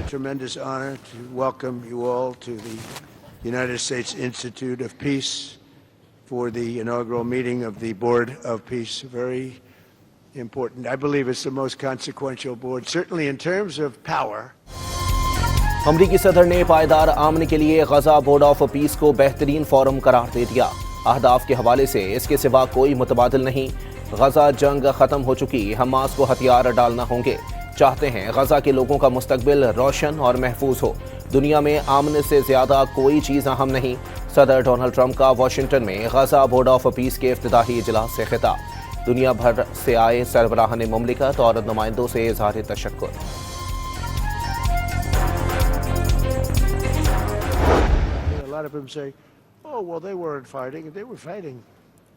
tremendous honor to welcome you all to the United States Institute of Peace for the inaugural meeting of the Board of Peace. Very important. I believe it's the most consequential board, certainly in terms of power. अमरीकी सदर ने पायदार आमन के लिए गजा board of peace को बेहतरीन forum करार दे दिया। अहदाफ के हवाले से इसके सिवा कोई मुतबादिल नहीं। गजा जंग खत्म हो चुकी, हमास को हथियार डालना होंगे। चाहते हैं गजा के लोगों का मुस्तकबिल रोशन और महफूज हो। दुनिया में आमन से ज्यादा कोई चीज़ अहम नहीं। सदर डोनाल्ड ट्रंप का वाशिंगटन में गजा बोर्ड ऑफ पीस के इफ्तिताही इजलास से खिताब। दुनिया भर से आए सरबराहान मुमलिकत और नुमाइंदों से इज़हार तशक्कुर। A lot of them say, oh, well, they weren't fighting. They were fighting.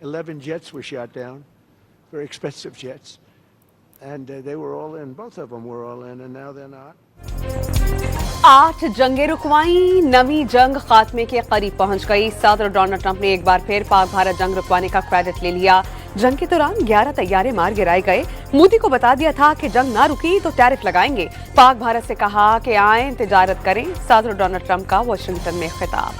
11 jets were shot down, very expensive jets. And they were all in. Both of them were all in, and now they're not. 8 जंगे रुकवाई, नवी जंग खात्मे के करीब पहुंच गई। सदर Donald Trump ने एक बार फिर पाक भारत जंग रुकवाने का क्रेडिट ले लिया। जंग के दौरान 11 तैयारे मार गिराए गए। मोदी को बता दिया था कि जंग ना रुकी तो टैरिफ लगाएंगे। पाक भारत से कहा कि आए तिजारत करें। सदर डोनाल्ड ट्रंप का वाशिंगटन में खिताब।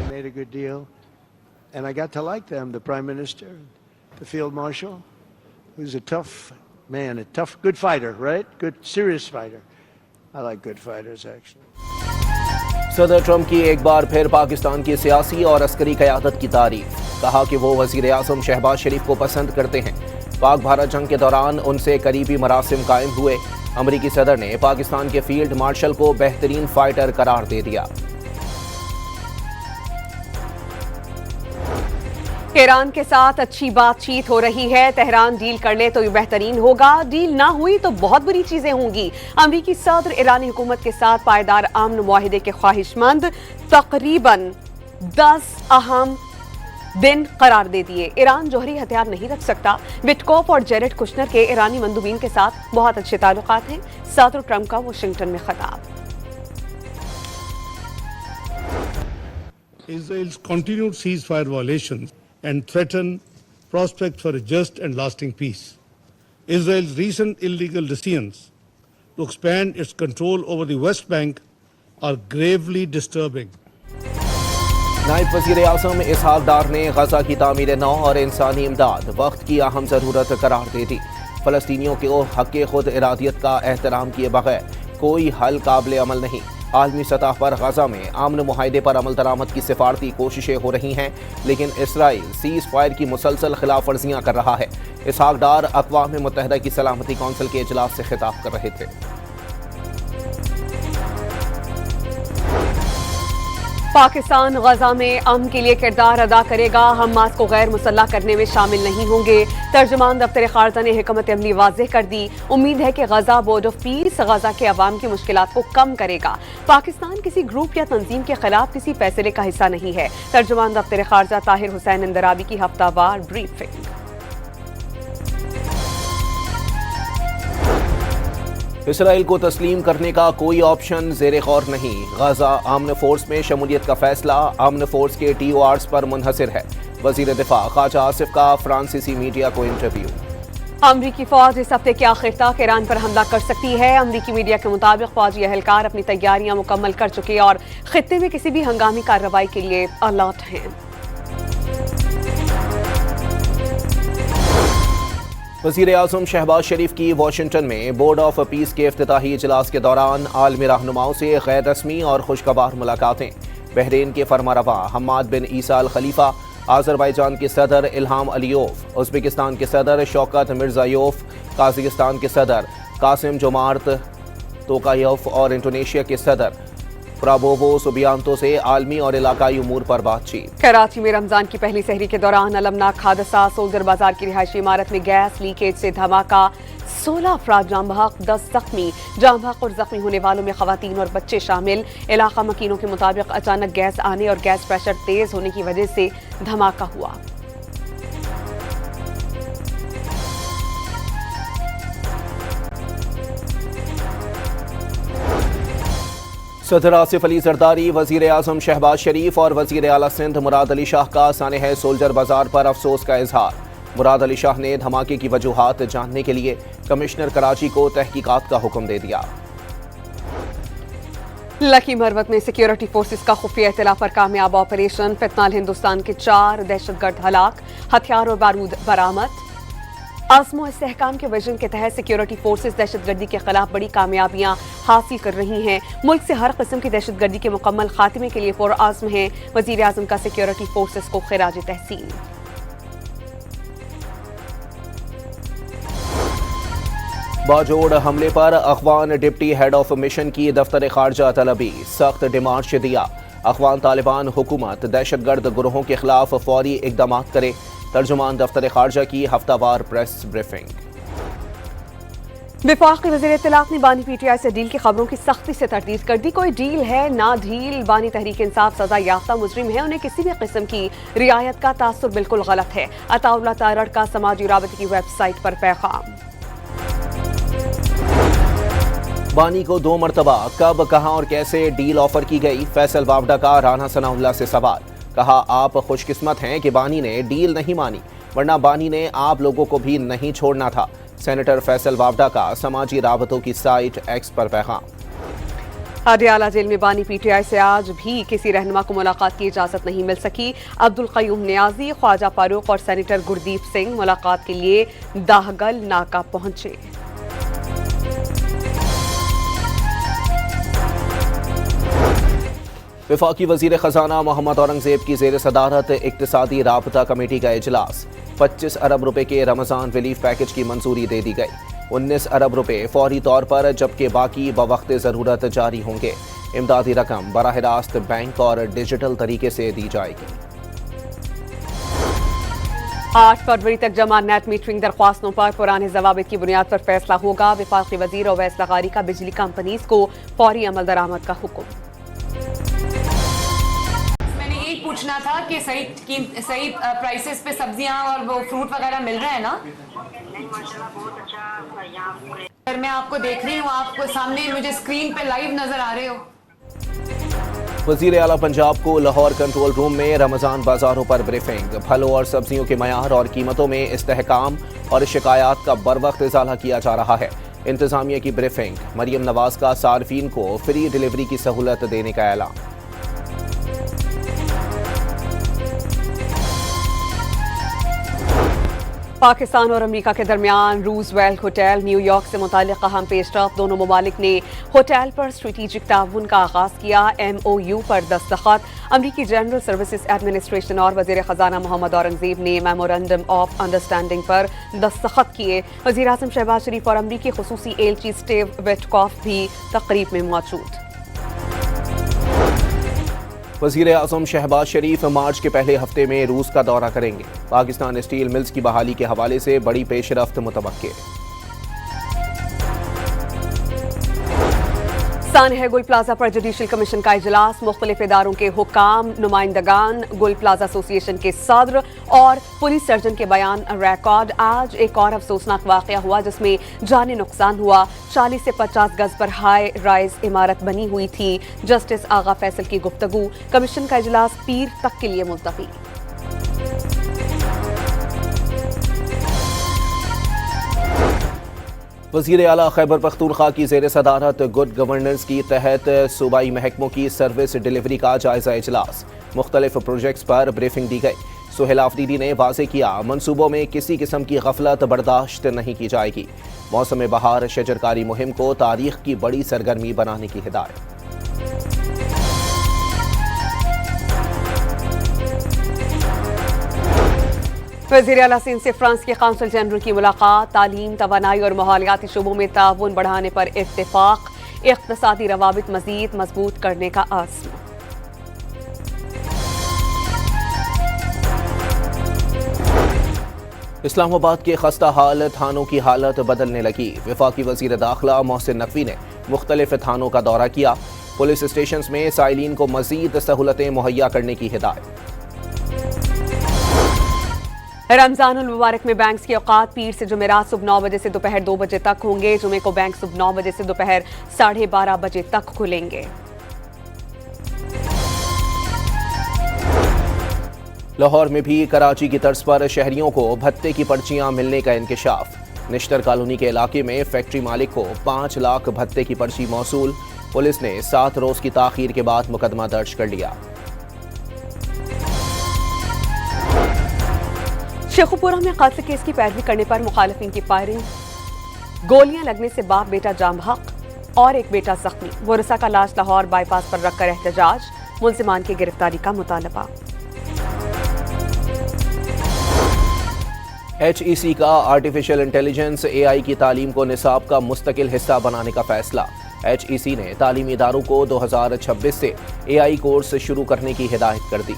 Made a good deal, and I got to like them. The Prime Minister, the Field Marshal, who's a tough man, a tough, good fighter, right? Good, serious fighter. I like good fighters, actually. सदर Trump की एक बार फिर पाकिस्तान की सियासी और अस्करी क़यादत की तारीफ। कहा कि वो वज़ीर आज़म शहबाज शरीफ को पसंद करते हैं। पाक भारत जंग के दौरान उनसे करीबी मरासिम कायम हुए। अमरीकी सदर ने पाकिस्तान के फील्ड मार्शल को बेहतरीन फाइटर करार दे दिया। ईरान के साथ अच्छी बातचीत हो रही है। तेहरान डील कर ले तो ये बेहतरीन होगा, डील ना हुई तो बहुत बुरी चीजें होंगी। अमरीकी सदर ईरानी हुकूमत के साथ पायदार अमन मुआहिदे के ख्वाहिशमंद। तकरीबन 10 अहम दिन करार दे दिए। ईरान जौहरी हथियार नहीं रख सकता। विटकोफ और जेरेड कुशनर के ईरानी मंदूबीन के साथ बहुत अच्छे ताल्लुकात हैं। सदर ट्रंप का वाशिंगटन में खिताब। Israel's continued ceasefire violations and threaten prospects for a just and lasting peace. Israel's recent illegal decisions to expand its control over the West Bank are gravely disturbing. नायब वज़ीर आज़म इसहाक डार ने गजा की तामीर नौ और इंसानी इमदाद वक्त की अहम ज़रूरत करार दे दी। फ़लस्तीनियों को हक़ खुद इरादियत का एहतराम किए बगैर कोई हल काबिल अमल नहीं। आलमी सतह पर गजा में आमन मुआहिदे पर अमल दरामद की सिफारती कोशिशें हो रही हैं, लेकिन इसराइल सीज़ फायर की मुसलसल खिलाफ वर्जियाँ कर रहा है। इसहाक डार अक़वाम मुत्तहिदा की सलामती कौंसिल के इजलास से खिताब कर रहे थे। पाकिस्तान गजा में अमन के लिए किरदार अदा करेगा, हमास को गैर मुसल्लह करने में शामिल नहीं होंगे। तर्जुमान दफ्तर खारजा ने हिकमत अमली वाज़ेह कर दी। उम्मीद है कि गजा बोर्ड ऑफ पीस गजा के अवाम की मुश्किलात को कम करेगा। पाकिस्तान किसी ग्रुप या तंजीम के खिलाफ किसी फैसले का हिस्सा नहीं है। तर्जुमान दफ्तर खारजा ताहिर हुसैन इंदराबी की हफ्तावार ब्रीफिंग। इसराइल को तस्लीम करने का कोई ऑप्शन ज़ेरे गौर नहीं। गजा आमन फोर्स में शमूलियत का फैसला आमन फोर्स के TORs पर मुनहसिर है। वज़ीर दिफा ख्वाजा आसिफ का फ्रांसीसी मीडिया को इंटरव्यू। अमरीकी फौज इस हफ्ते के आखिर तक ईरान पर हमला कर सकती है। अमरीकी मीडिया के मुताबिक फौजी एहलकार अपनी तैयारियां मुकम्मल कर चुके और खित्ते में किसी भी हंगामी कार्रवाई के लिए अलर्ट हैं। वज़ीर आज़म शहबाज शरीफ की वाशिंगटन में बोर्ड ऑफ पीस के इफ्तिताही इजलास के दौरान आलमी रहनुमाओं से गैर रस्मी और खुशगवार मुलाकातें। बहरीन के फरमारवा हम्माद बिन ईसा अल खलीफा, आज़रबाईजान के सदर इल्हाम अलीयोफ, उज़्बेकिस्तान के सदर शौकत मिर्ज़ायोफ, काज़ाकिस्तान के सदर कासिम जोमार्त तोकायफ और इंडोनेशिया के सदर प्राबोवो सुबियांतो से आलमी और इलाकाई उमूर पर बातचीत। कराची में रमजान की पहली सहरी के दौरान अलमनाक हादसा। सोल्जर बाजार की रिहायशी इमारत में गैस लीकेज से धमाका। 16 अफराद जाम बहक, 10 जख्मी। जाम बहक और जख्मी होने वालों में खवातीन और बच्चे शामिल। इलाका मकीनों के मुताबिक अचानक गैस आने और गैस प्रेशर तेज होने की वजह से धमाका हुआ। सदर आसिफ अली जरदारी, वज़ीर आज़म शहबाज शरीफ और वज़ीर आला सिंध मुराद अली शाह का सानह सोल्जर बाजार पर अफसोस का इजहार। مراد علی شاہ نے دھماکے کی وجوہات جاننے کے لیے کمشنر کراچی کو تحقیقات کا حکم دے دیا۔ لکی مروت میں سیکیورٹی فورسز کا خفیہ اطلاع پر کامیاب آپریشن، فتنال ہندوستان کے 4 دہشت گرد ہلاک، ہتھیار اور بارود برآمد۔ عزم و استحکام کے وژن کے تحت سیکیورٹی فورسز دہشت گردی کے خلاف بڑی کامیابیاں حاصل کر رہی ہیں، ملک سے ہر قسم کی دہشت گردی کے مکمل خاتمے کے لیے پرعزم ہیں، وزیر اعظم کا سیکیورٹی فورسز کو خراج تحسین۔ باجوڑ حملے پر Afghan deputy head of mission کی دفتر خارجہ طلبی، سخت ڈیمانڈ دیا۔ افغان طالبان حکومت دہشت گرد گروہوں کے خلاف فوری اقدامات کرے، ترجمان دفتر خارجہ کی ہفتہ وار پریس بریفنگ۔ وفاقی وزیر اطلاعات نے بانی پی ٹی آئی سے ڈیل کی خبروں کی سختی سے تردید کر دی۔ کوئی ڈیل ہے نہ ڈیل، بانی تحریک انصاف سزا یافتہ مجرم ہے، انہیں کسی بھی قسم کی رعایت کا تاثر بالکل غلط ہے۔ عطا اللہ تارڑ کا سماجی رابطے کی ویب سائٹ پر پیغام۔ بانی کو 2 مرتبہ کب، کہاں اور کیسے ڈیل آفر کی گئی؟ فیصل وابڈا کا رانا ثناء اللہ سے سوال، کہا آپ خوش قسمت ہیں کہ بانی نے ڈیل نہیں مانی، ورنہ بانی نے آپ لوگوں کو بھی نہیں چھوڑنا تھا۔ سینیٹر فیصل وابڈا کا سماجی رابطوں کی سائٹ ایکس پر پیغام۔ اڈیالہ جیل میں بانی پی ٹی آئی سے آج بھی کسی رہنما کو ملاقات کی اجازت نہیں مل سکی۔ عبدالقیوم نیازی، خواجہ فاروق اور سینیٹر گردیپ سنگھ ملاقات کے لیے داہگل ناکہ پہنچے۔ وفاقی وزیر خزانہ محمد اورنگزیب کی زیر صدارت اقتصادی رابطہ کمیٹی کا اجلاس، 25 ارب روپے کے رمضان ریلیف پیکج کی منظوری دے دی گئی۔ 19 ارب روپے فوری طور پر جبکہ باقی بوقت ضرورت جاری ہوں گے۔ امدادی رقم براہ راست بینک اور ڈیجیٹل طریقے سے دی جائے گی۔ 8 فروری تک جمع نیٹ میٹرنگ درخواستوں پر پرانے ضوابط کی بنیاد پر فیصلہ ہوگا۔ وفاقی وزیر اویس لغاری کا بجلی کمپنیز کو فوری عمل درآمد کا حکم۔ پوچھنا تھا کہ صحیح پرائسز پہ سبزیاں اور وہ فروٹ وغیرہ مل رہے ہیں نا؟ سر میں آپ کو دیکھ رہی ہوں، آپ کو سامنے مجھے اسکرین پہ لائیو نظر آ رہے ہو۔ وزیر اعلیٰ پنجاب کو لاہور کنٹرول روم میں رمضان بازاروں پر بریفنگ، پھلوں اور سبزیوں کے معیار اور قیمتوں میں استحکام اور شکایات کا بروقت ازالہ کیا جا رہا ہے۔ انتظامیہ کی بریفنگ، مریم نواز کا صارفین کو فری ڈیلیوری کی سہولت دینے کا اعلان۔ پاکستان اور امریکہ کے درمیان روز ویلٹ ہوٹل نیو یارک سے متعلق اہم پیش رفت، دونوں ممالک نے ہوٹل پر اسٹریٹجک تعاون کا آغاز کیا۔ ایم او یو پر دستخط، امریکی جنرل سروسز ایڈمنسٹریشن اور وزیر خزانہ محمد اورنگزیب نے میمورنڈم آف انڈرسٹینڈنگ پر دستخط کیے۔ وزیر اعظم شہباز شریف اور امریکی خصوصی ایلچی اسٹیو ویٹکاف بھی تقریب میں موجود۔ وزیر اعظم شہباز شریف مارچ کے پہلے ہفتے میں روس کا دورہ کریں گے۔ پاکستان اسٹیل ملز کی بحالی کے حوالے سے بڑی پیش رفت متوقع۔ سانحہ گل پلازا پر جوڈیشل کمیشن کا اجلاس، مختلف اداروں کے حکام، نمائندگان، گل پلازا ایسوسی ایشن کے صدر اور پولیس سرجن کے بیان ریکارڈ۔ آج ایک اور افسوسناک واقعہ ہوا جس میں جانی نقصان ہوا۔ 40 سے 50 گز پر ہائی رائز عمارت بنی ہوئی تھی۔ جسٹس آغا فیصل کی گفتگو، کمیشن کا اجلاس پیر تک کے لیے ملتوی۔ وزیر اعلیٰ خیبر پختونخوا کی زیر صدارت گڈ گورننس کی تحت صوبائی محکموں کی سروس ڈیلیوری کا جائزہ اجلاس، مختلف پروجیکٹس پر بریفنگ دی گئی۔ سہیل آفریدی نے واضح کیا، منصوبوں میں کسی قسم کی غفلت برداشت نہیں کی جائے گی۔ موسم بہار شجرکاری مہم کو تاریخ کی بڑی سرگرمی بنانے کی ہدایت۔ وزیر اعلیٰ سندھ سے فرانس کے قونصل جنرل کی ملاقات، تعلیم، توانائی اور ماحولیاتی شعبوں میں تعاون بڑھانے پر اتفاق، اقتصادی روابط مزید مضبوط کرنے کا عزم۔ اسلام آباد کے خستہ حال تھانوں کی حالت بدلنے لگی۔ وفاقی وزیر داخلہ محسن نقوی نے مختلف تھانوں کا دورہ کیا، پولیس اسٹیشنز میں سائلین کو مزید سہولتیں مہیا کرنے کی ہدایت۔ رمضان المبارک میں بینکس کے اوقات پیر سے جمعرات صبح 9 بجے سے دوپہر 2 بجے تک ہوں گے۔ جمعے کو بینک صبح 9 بجے سے دوپہر 12:30 بجے تک کھلیں گے۔ लाहौर में भी कराची की तर्ज पर शहरियों को भत्ते की पर्चियां मिलने का इंकशाफ। निश्तर कॉलोनी के इलाके में फैक्ट्री मालिक को 5 लाख भत्ते की पर्ची मौसूल। पुलिस ने 7 रोज की ताखीर के बाद मुकदमा दर्ज कर लिया। शेखुपुरा में कत्ल केस की पैरवी करने पर मुखालिफिन की फायरिंग, गोलियां लगने से बाप बेटा जाम हक और एक बेटा जख्मी। वरसा का लाश लाहौर बाईपास पर रखकर एहतजाज, मुलजिमान की गिरफ्तारी का मुतालबा। HEC का आर्टिफिशियल इंटेलिजेंस AI की तालीम को निसाब का मुस्तकिल हिस्सा बनाने का फैसला। HEC ने तालीमी इदारों को 2026 से AI कोर्स शुरू करने की हिदायत कर दी।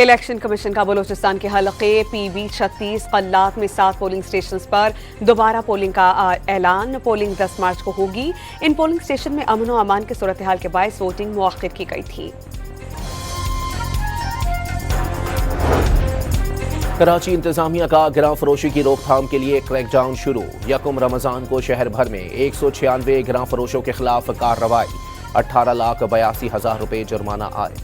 इलेक्शन कमीशन का बलूचिस्तान के हलके PB 36 कल्लात में 7 पोलिंग स्टेशंस पर दोबारा पोलिंग का ऐलान। पोलिंग 10 मार्च को होगी। इन पोलिंग स्टेशन में अमन व अमान की सूरत हाल के बायस वोटिंग मुअख्खर की गई थी। कराची इंतजामिया का गिरां फरोशी की रोकथाम के लिए क्रैकडाउन शुरू। यकम रमजान को शहर भर में 196 गिरां फरोशों के खिलाफ कार्रवाई। 18,82,000 रुपए जुर्माना आए।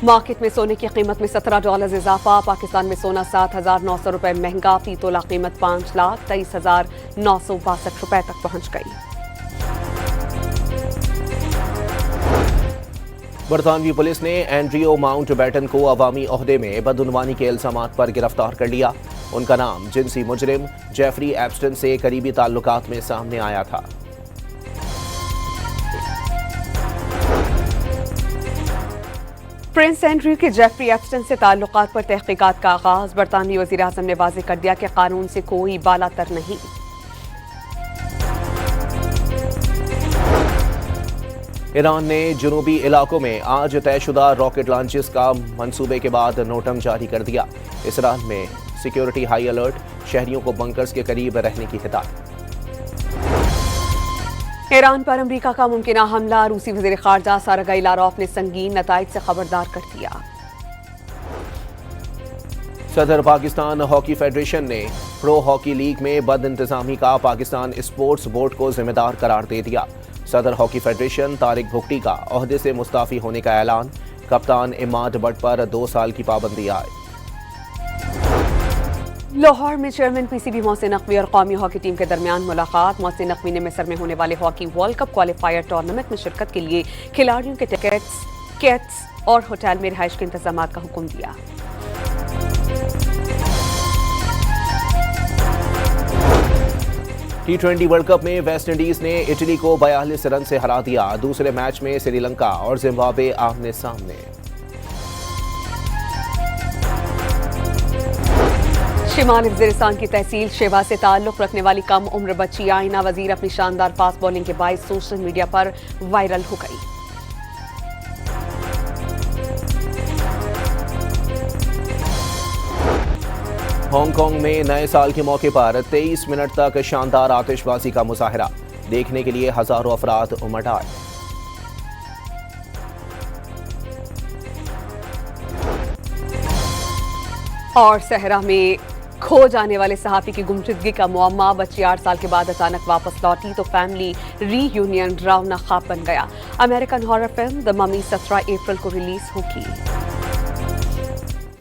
मार्केट में सोने की कीमत में $17 इजाफा। पाकिस्तान में सोना 7,900 रुपए महंगा। फी तोला कीमत 5,23,962 रुपए तक पहुंच गई। बरतानवी पुलिस ने एंड्रियो माउंट बैटन को अवामी ओहदे में बदउनवानी के इल्जामात पर गिरफ्तार कर लिया। उनका नाम जिनसी मुजरिम जेफरी एप्स्टन से करीबी ताल्लुकात में सामने आया था। प्रिंस एंड्रयू के जेफरी एप्स्टन से ताल्लुकात पर तहकीकात का आगाज। बरतानवी वज़ीर आज़म ने वाज़ेह कर दिया कि कानून से कोई बालातर नहीं। ईरान ने जुनूबी इलाकों में आज तयशुदा रॉकेट लॉन्चेस का मंसूबे के बाद नोटम जारी कर दिया। इसराइल में सिक्योरिटी हाई अलर्ट, शहरियों को बंकर्स के करीब रहने की हिदायत। ईरान पर अमरीका का मुमकिन हमला, रूसी वज़ीर ख़ारजा सरगई लारोफ ने संगीन नताइज से खबरदार कर दिया। सदर पाकिस्तान हॉकी फेडरेशन ने प्रो हॉकी लीग में बद इंतजामी का पाकिस्तान स्पोर्ट्स बोर्ड को जिम्मेदार करार दे दिया। सदर हॉकी फेडरेशन तारिक भुगटी का ओहदे से मुस्ताफी होने का ऐलान। कप्तान इमाद बट पर 2 साल की पाबंदी आए। लाहौर में चेयरमैन PCB मोहसिन नकवी और कौमी हॉकी टीम के दरमियान मुलाकात। मोहसिन नकवी ने मिस्र में होने वाले hockey world cup qualifier tournament में शिरकत के लिए खिलाड़ियों के टिकट्स, किट्स और होटल में रिहाइश के इंतजाम का हुक्म दिया। T20 वर्ल्ड कप में वेस्ट इंडीज ने इटली को 42 रन से हरा दिया। दूसरे मैच में श्रीलंका और जिम्बाब्वे आमने सामने। शिमाली वज़ीरिस्तान की तहसील शेवा से ताल्लुक रखने वाली कम उम्र बच्ची आइना वजीर अपनी शानदार फास्ट बॉलिंग के बायस सोशल मीडिया पर वायरल हो गई। हांगकांग में नए साल के मौके पर 23 मिनट तक शानदार आतिशबाजी का मुजाहरा। देखने के लिए हजारों अफराद उमड़ आए। और सहरा में खो जाने वाले सहाफी की गुमशुदगी का मुअम्मा। बच्ची 8 साल के बाद अचानक वापस लौटी तो फैमिली रीयूनियन डरावना ख्वाब बन गया। American horror film the mummy 17 अप्रैल को रिलीज होगी।